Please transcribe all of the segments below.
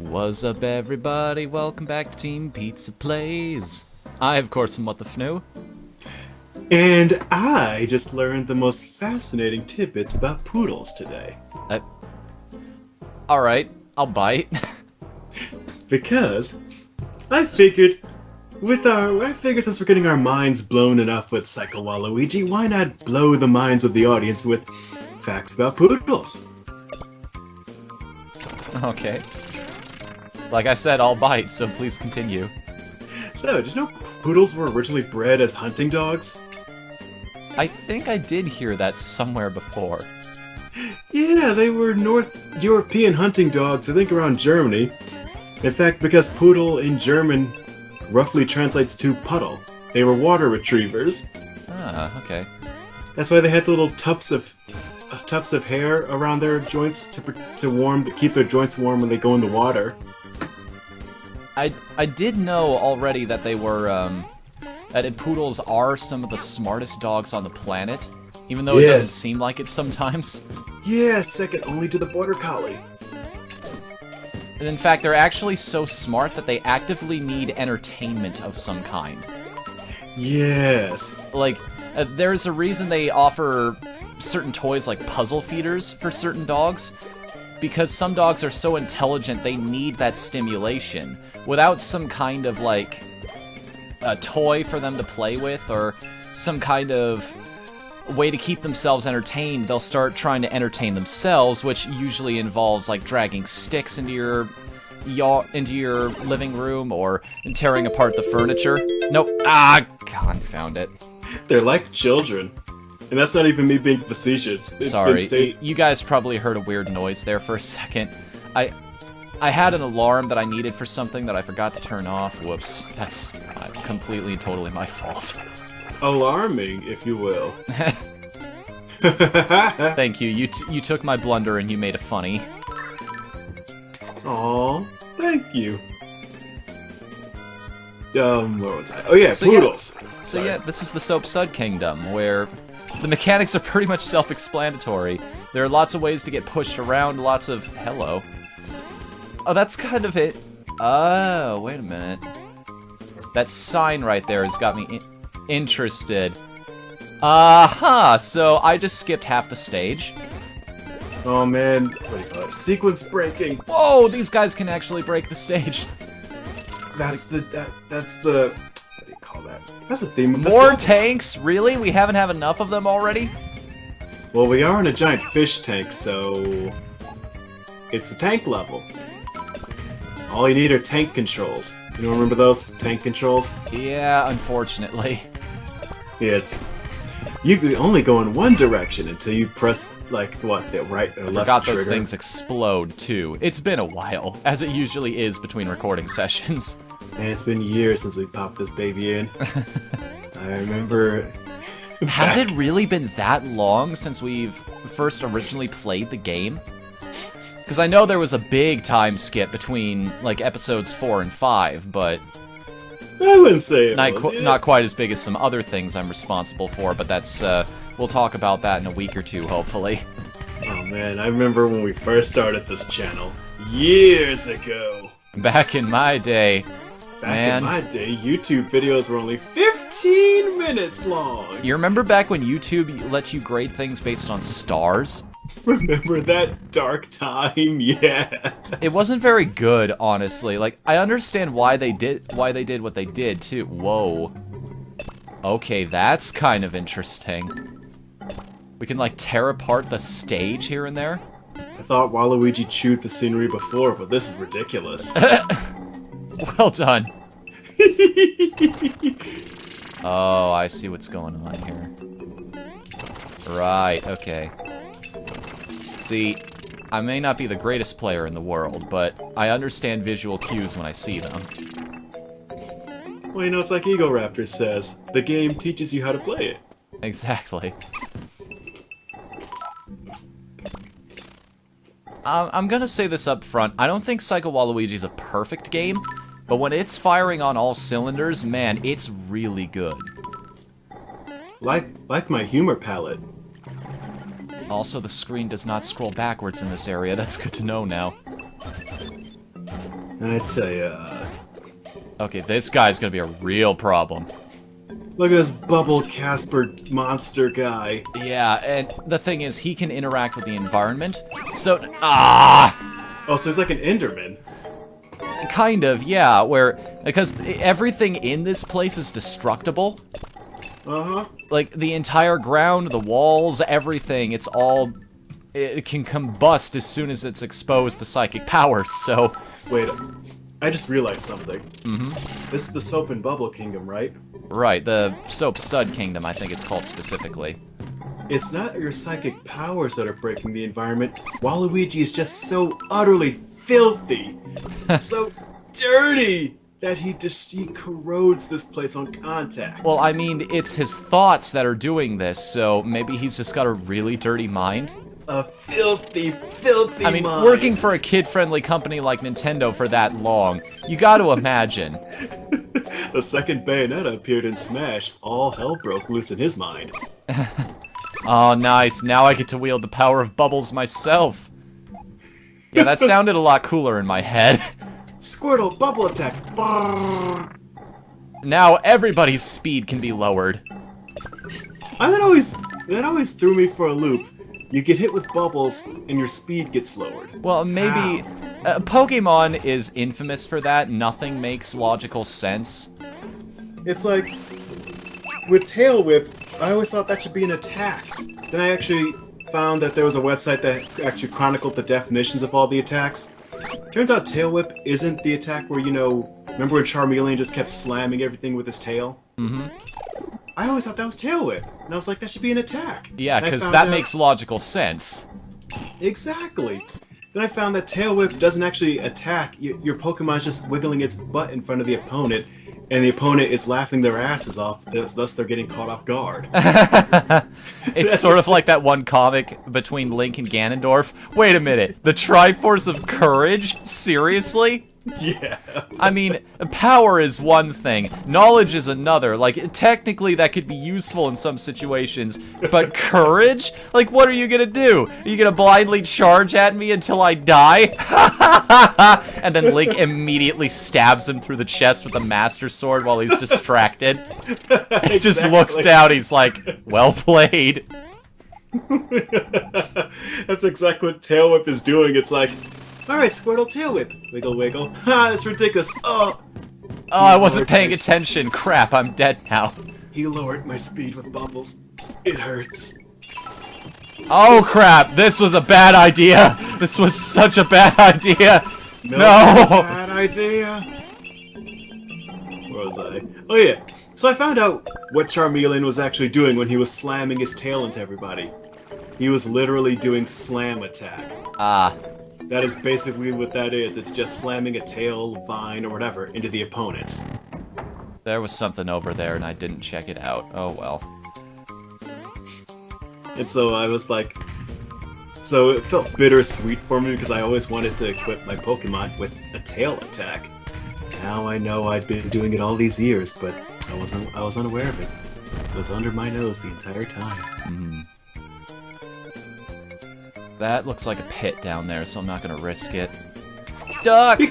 What's up, everybody? Welcome back to Team Pizza Plays. I, of course, am Whatthefnu. And I just learned the most fascinating tidbits about poodles today. Alright, I'll bite. Because I figured since we're getting our minds blown enough with Psycho Waluigi, why not blow the minds of the audience with facts about poodles? Okay. Like I said, I'll bite, so please continue. So, did you know poodles were originally bred as hunting dogs? I think I did hear that somewhere before. Yeah, they were North European hunting dogs, I think around Germany. In fact, because poodle in German roughly translates to puddle, they were water retrievers. Ah, okay. That's why they had the little tufts of hair around their joints to keep their joints warm when they go in the water. I did know already that they were, that poodles are some of the smartest dogs on the planet, even though it doesn't seem like it sometimes. Yeah, second only to the Border Collie. And in fact, they're actually so smart that they actively need entertainment of some kind. Yes. Like, there's a reason they offer certain toys like puzzle feeders for certain dogs, because some dogs are so intelligent they need that stimulation. Without some kind of, like, a toy for them to play with, or some kind of way to keep themselves entertained, they'll start trying to entertain themselves, which usually involves, like, dragging sticks into your living room, or tearing apart the furniture. Nope. Ah, confound it. They're like children. And that's not even me being facetious. Sorry, you guys probably heard a weird noise there for a second. I had an alarm that I needed for something that I forgot to turn off. Whoops. That's completely and totally my fault. Alarming, if you will. Thank you. You took my blunder and you made it funny. Aw, thank you. Where was I? Oh yeah, poodles. Yeah, this is the Soap Sud Kingdom, where the mechanics are pretty much self-explanatory. There are lots of ways to get pushed around, lots of... Hello. Oh, that's kind of it. Oh, wait a minute. That sign right there has got me interested. Aha! So I just skipped half the stage. Oh man, what do you call it? Sequence breaking. Whoa, these guys can actually break the stage. That's the what do you call that? That's the theme of this More level. tanks? Really? We haven't had enough of them already? Well, we are in a giant fish tank, so it's the tank level. All you need are tank controls. You don't remember those tank controls? Yeah, unfortunately. Yeah, you could only go in one direction until you press like what, the right or left trigger. I forgot those things explode too. It's been a while, as it usually is between recording sessions. Man, it's been years since we popped this baby in. I remember. Has it really been that long since we've first originally played the game? Because I know there was a big time skip between, like, episodes 4 and 5, but... I wouldn't say it was. Not quite as big as some other things I'm responsible for, but that's, we'll talk about that in a week or two, hopefully. Oh man, I remember when we first started this channel, years ago. Back in my day, in my day, YouTube videos were only 15 minutes long. You remember back when YouTube let you grade things based on stars? Remember that dark time? Yeah. It wasn't very good, honestly. Like, I understand why they did what they did too. Whoa. Okay, that's kind of interesting. We can like tear apart the stage here and there. I thought Waluigi chewed the scenery before, but this is ridiculous. Well done. Oh, I see what's going on here. Right, okay. See, I may not be the greatest player in the world, but I understand visual cues when I see them. Well, you know, it's like Eagle Raptor says, the game teaches you how to play it. Exactly. I'm gonna say this up front, I don't think Psycho Waluigi's a perfect game, but when it's firing on all cylinders, man, it's really good. Like my humor palette. Also, the screen does not scroll backwards in this area. That's good to know now. I tell ya. Okay, this guy's gonna be a real problem. Look at this Bubble Casper monster guy. Yeah, and the thing is, he can interact with the environment, so... Oh, so he's like an Enderman. Kind of, yeah, because everything in this place is destructible. Uh-huh. Like, the entire ground, the walls, everything, it can combust as soon as it's exposed to psychic powers, so... Wait, I just realized something. Mm-hmm. This is the Soap and Bubble Kingdom, right? Right, the Soap Stud Kingdom, I think it's called specifically. It's not your psychic powers that are breaking the environment. Waluigi is just so utterly filthy, so dirty, that he corrodes this place on contact. Well, I mean, it's his thoughts that are doing this, so maybe he's just got a really dirty mind. A filthy, filthy I mean, mind. working for a kid-friendly company like Nintendo for that long, you gotta imagine. The second Bayonetta appeared in Smash, all hell broke loose in his mind. Oh, nice. Now I get to wield the power of bubbles myself. Yeah, that sounded a lot cooler in my head. Squirtle, bubble attack! Brrr. Now everybody's speed can be lowered. That always threw me for a loop. You get hit with bubbles, and your speed gets lowered. Well, maybe... Pokemon is infamous for that. Nothing makes logical sense. It's like, with Tail Whip, I always thought that should be an attack. Then I actually found that there was a website that actually chronicled the definitions of all the attacks. Turns out Tail Whip isn't the attack where, remember when Charmeleon just kept slamming everything with his tail? Mm-hmm. I always thought that was Tail Whip, and I was like, that should be an attack. Yeah, because that makes logical sense. Exactly. Then I found that Tail Whip doesn't actually attack. Your Pokemon's just wiggling its butt in front of the opponent, and the opponent is laughing their asses off, thus they're getting caught off guard. It's sort of like that one comic between Link and Ganondorf. Wait a minute, the Triforce of Courage? Seriously? Yeah. I mean, power is one thing, knowledge is another. Like, technically that could be useful in some situations, but courage? Like, what are you gonna do? Are you gonna blindly charge at me until I die? And then Link immediately stabs him through the chest with a Master Sword while he's distracted. He just looks down, he's like, well played. That's exactly what Tail Whip is doing. It's like, alright, Squirtle, Tail Whip. Wiggle, wiggle. Ha, that's ridiculous. Oh, I wasn't paying attention. Crap, I'm dead now. He lowered my speed with bubbles. It hurts. Oh crap, this was a bad idea. This was such a bad idea. No! No. Bad idea. Where was I? Oh yeah. So I found out what Charmeleon was actually doing when he was slamming his tail into everybody. He was literally doing slam attack. Ah. That is basically what that is. It's just slamming a tail, vine, or whatever into the opponent. There was something over there and I didn't check it out. Oh well. And so I was like... So it felt bittersweet for me because I always wanted to equip my Pokemon with a tail attack. Now I know I'd been doing it all these years, but I was unaware of it. It was under my nose the entire time. Mm. That looks like a pit down there, so I'm not gonna risk it. Duck!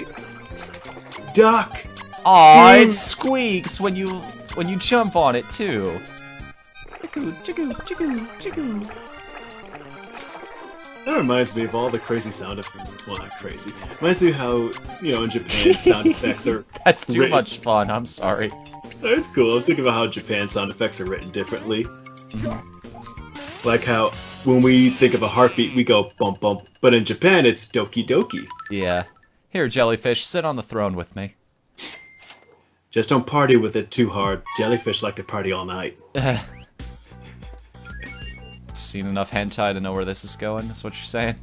Duck! Aw, it squeaks when you jump on it too. Chicoo, chicoo, chicoo, chicoo. That reminds me of all the crazy sound effects. Well, not crazy. Reminds me of how, in Japan, sound effects are That's too written. much fun, I'm sorry. It's cool. I was thinking about how Japan sound effects are written differently. Mm-hmm. Like how when we think of a heartbeat, we go bump bump, but in Japan it's doki doki. Yeah. Here, Jellyfish, sit on the throne with me. Just don't party with it too hard. Jellyfish like to party all night. Seen enough hentai to know where this is going, is what you're saying?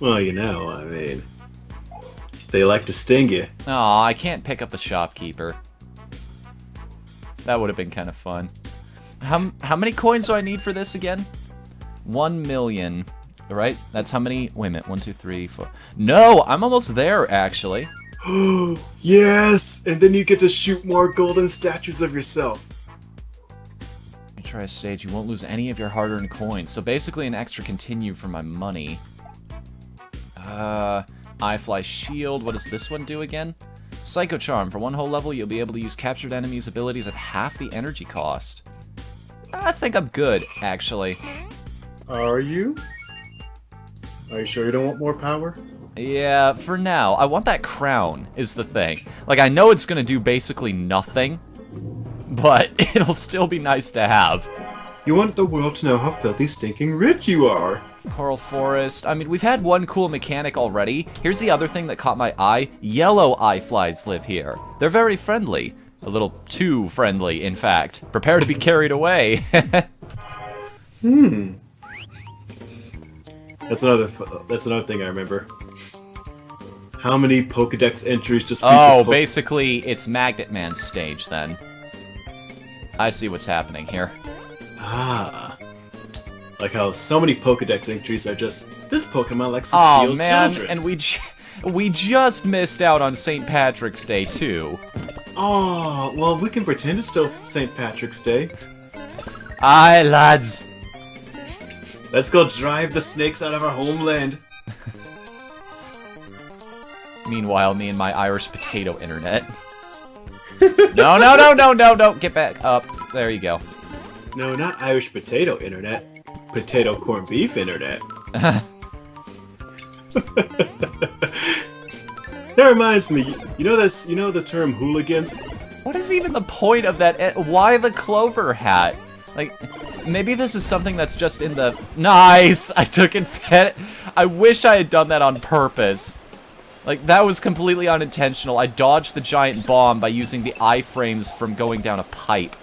Well, I mean... They like to sting you. Aw, I can't pick up the shopkeeper. That would have been kind of fun. How many coins do I need for this again? 1 million. Right? That's how many... Wait a minute. 1, 2, 3, 4... No! I'm almost there, actually. Yes! And then you get to shoot more golden statues of yourself. You try a stage, you won't lose any of your hard-earned coins. So basically an extra continue for my money. Eye-Fly Shield. What does this one do again? Psycho Charm. For one whole level, you'll be able to use captured enemies' abilities at half the energy cost. I think I'm good, actually. Are you? Are you sure you don't want more power? Yeah, for now. I want that crown, is the thing. Like, I know it's gonna do basically nothing, but it'll still be nice to have. You want the world to know how filthy stinking rich you are. Coral Forest. I mean, we've had one cool mechanic already. Here's the other thing that caught my eye. Yellow eye flies live here. They're very friendly. A little too friendly, in fact. Prepare to be carried away. That's another thing I remember. How many Pokedex entries just Oh, basically, it's Magnet Man's stage, then. I see what's happening here. Ah. Like how so many Pokedex entries are just, this Pokemon likes to steal children. And we just missed out on St. Patrick's Day, too. Oh, well, we can pretend it's still St. Patrick's Day. Aye, lads. Let's go drive the snakes out of our homeland. Meanwhile, me and my Irish potato internet. No, get back up. There you go. No, not Irish potato internet. Potato corned beef internet. That reminds me, you know the term hooligans? What is even the point of that? Why the clover hat? Like, maybe this is something that's just in the... Nice! I took and fed it. I wish I had done that on purpose. Like, that was completely unintentional. I dodged the giant bomb by using the iframes from going down a pipe.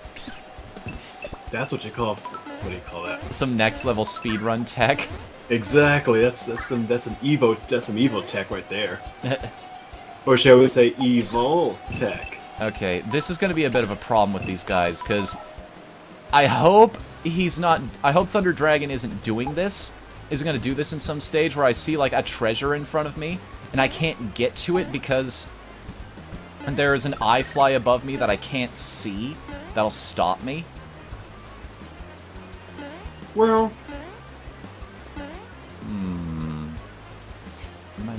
That's what you call... What do you call that? Some next level speedrun tech. Exactly. That's some Evo tech right there. Or shall we say evil tech? Okay, this is going to be a bit of a problem with these guys, because I hope Thunder Dragon isn't doing this. Isn't going to do this in some stage where I see, like, a treasure in front of me, and I can't get to it because there is an eye fly above me that I can't see that'll stop me. Well...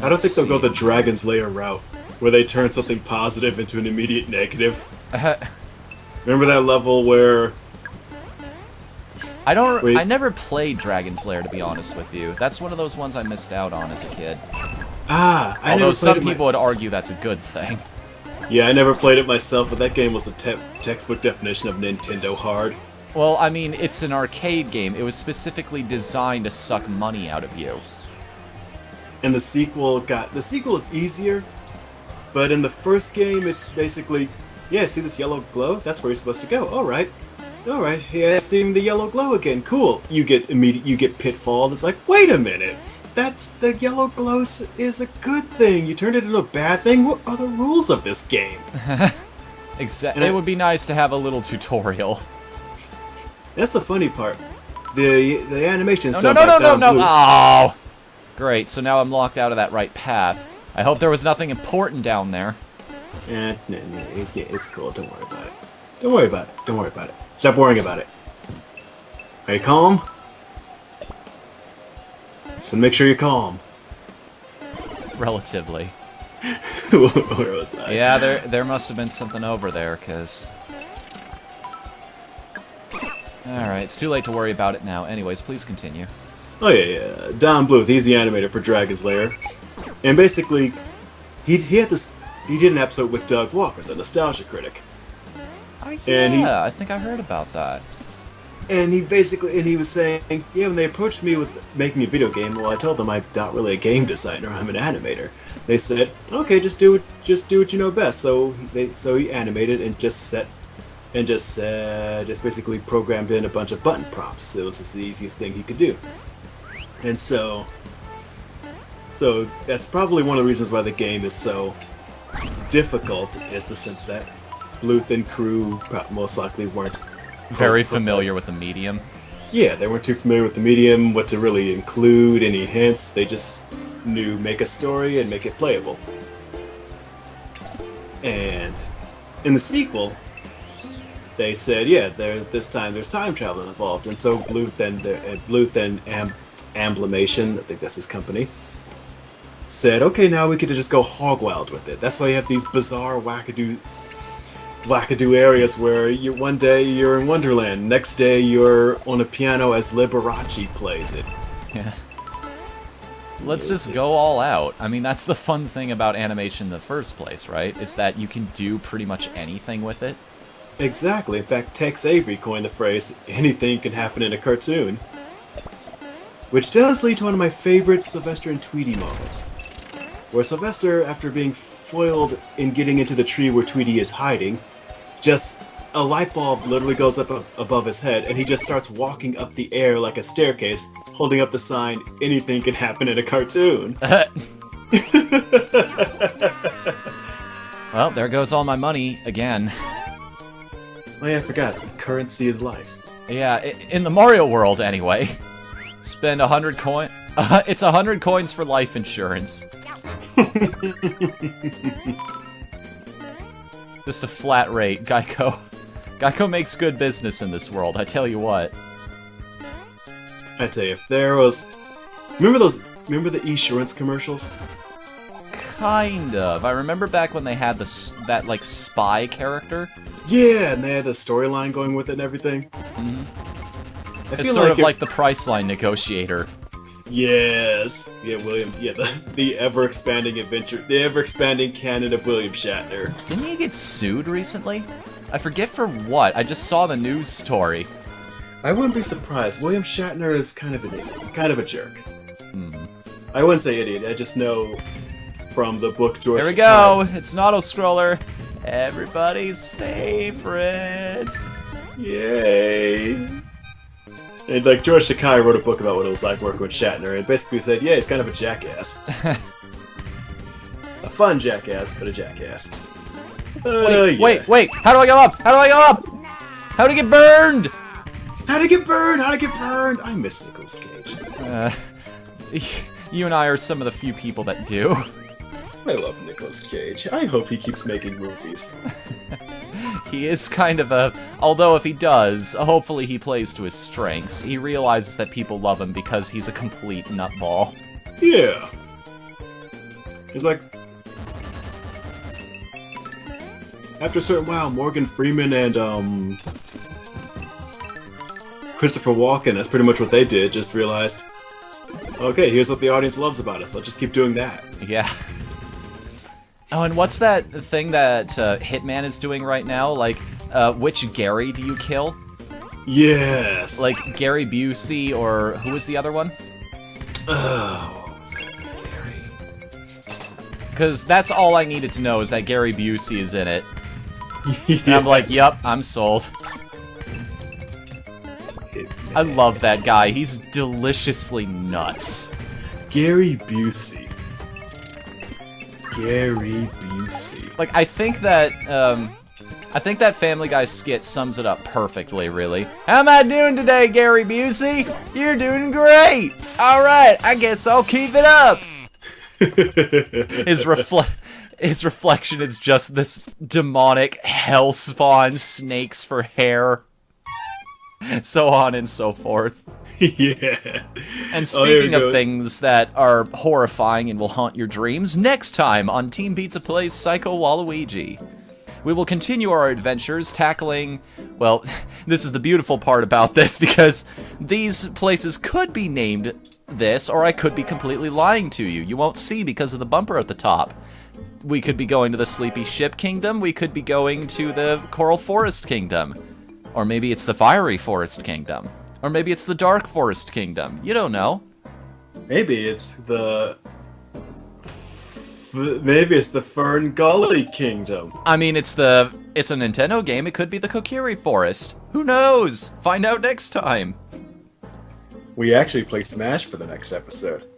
I don't think they'll go the Dragon's Lair route, where they turn something positive into an immediate negative. Remember that level where... I never played Dragon's Lair, to be honest with you. That's one of those ones I missed out on as a kid. Although some people would argue that's a good thing. Yeah, I never played it myself, but that game was the textbook definition of Nintendo hard. Well, I mean, it's an arcade game. It was specifically designed to suck money out of you. And the sequel is easier, but in the first game, it's basically, yeah, see this yellow glow? That's where you're supposed to go. Alright, yeah, seeing the yellow glow again, cool. You get pitfall, it's like, wait a minute, the yellow glow is a good thing. You turned it into a bad thing? What are the rules of this game? Exactly. It would be nice to have a little tutorial. That's the funny part. The animation's done by Don Bluth. Oh! Great, so now I'm locked out of that right path. I hope there was nothing important down there. No, it's cool. Don't worry about it. Don't worry about it. Don't worry about it. Stop worrying about it. Are you calm? So make sure you're calm. Relatively. Where was I? Yeah, there must have been something over there, because... Alright, it's too late to worry about it now. Anyways, please continue. Oh yeah. Don Bluth, he's the animator for Dragon's Lair. And basically, he did an episode with Doug Walker, the nostalgia critic. I think I heard about that. And he was saying, yeah, when they approached me with making a video game, well, I told them I'm not really a game designer, I'm an animator. They said, okay, just do what you know best. So he animated and just basically programmed in a bunch of button prompts. It was just the easiest thing he could do. And so that's probably one of the reasons why the game is so difficult, is the sense that Bluth and crew most likely weren't very familiar with the medium. Yeah, they weren't too familiar with the medium, what to really include, any hints. They just knew make a story and make it playable. And in the sequel, they said, yeah, this time there's time travel involved, and so Bluth and Amblimation, I think that's his company, said, okay, now we get to just go hog wild with it. That's why you have these bizarre wackadoo areas where one day you're in Wonderland, next day you're on a piano as Liberace plays it. Yeah. Let's just go all out. I mean, that's the fun thing about animation in the first place, right? Is that you can do pretty much anything with it. Exactly. In fact, Tex Avery coined the phrase, anything can happen in a cartoon. Which does lead to one of my favorite Sylvester and Tweety moments. Where Sylvester, after being foiled in getting into the tree where Tweety is hiding, just a light bulb literally goes up above his head, and he just starts walking up the air like a staircase, holding up the sign, anything can happen in a cartoon. Well, there goes all my money again. Oh yeah, I forgot. Currency is life. Yeah, in the Mario world, anyway. Spend 100 coin. It's 100 coins for life insurance. Just a flat rate, Geico. Geico makes good business in this world, I tell you what. I tell you, if there was... Remember the Esurance commercials? Kind of. I remember back when they had that, like, spy character. Yeah, and they had a storyline going with it and everything. Mm-hmm. It's sort of like the Priceline negotiator. Yes. Yeah, William. Yeah, the ever-expanding adventure, the ever-expanding canon of William Shatner. Didn't he get sued recently? I forget for what. I just saw the news story. I wouldn't be surprised. William Shatner is kind of an idiot, kind of a jerk. Mm-hmm. I wouldn't say idiot. I just know from the book George. Here we go. It's an auto-scroller. Everybody's favorite. Yay. And like George Takei wrote a book about what it was like working with Shatner, and basically said, yeah, he's kind of a jackass. A fun jackass, but a jackass. Wait, how do I go up? How do I go up? How to get burned? How to get burned? How to get burned? I miss Nicolas Cage. You and I are some of the few people that do. I love Nicolas Cage. I hope he keeps making movies. He is kind of a... Although if he does, hopefully he plays to his strengths. He realizes that people love him because he's a complete nutball. Yeah. He's like... After a certain while, Morgan Freeman and, Christopher Walken, that's pretty much what they did, just realized, okay, here's what the audience loves about us, let's just keep doing that. Yeah. Oh, and what's that thing that Hitman is doing right now? Like, which Gary do you kill? Yes! Like, Gary Busey, or who was the other one? Oh, what was that? Gary? Because that's all I needed to know, is that Gary Busey is in it. Yeah. And I'm like, yep, I'm sold. I love that guy. He's deliciously nuts. Gary Busey. Gary Busey. Like, I think that Family Guy skit sums it up perfectly, really. How am I doing today, Gary Busey? You're doing great! Alright, I guess I'll keep it up! His reflection is just this demonic hellspawn snakes for hair. So on and so forth. Yeah. And speaking of things that are horrifying and will haunt your dreams, next time on Team Pizza Plays Psycho Waluigi, we will continue our adventures tackling, well, this is the beautiful part about this, because these places could be named this, or I could be completely lying to you. You won't see because of the bumper at the top. We could be going to the Sleepy Ship Kingdom, we could be going to the Coral Forest Kingdom. Or maybe it's the Fiery Forest Kingdom. Or maybe it's the Dark Forest Kingdom. You don't know. Maybe it's the... Maybe it's the Fern Gully Kingdom. I mean, it's a Nintendo game. It could be the Kokiri Forest. Who knows? Find out next time. We actually play Smash for the next episode.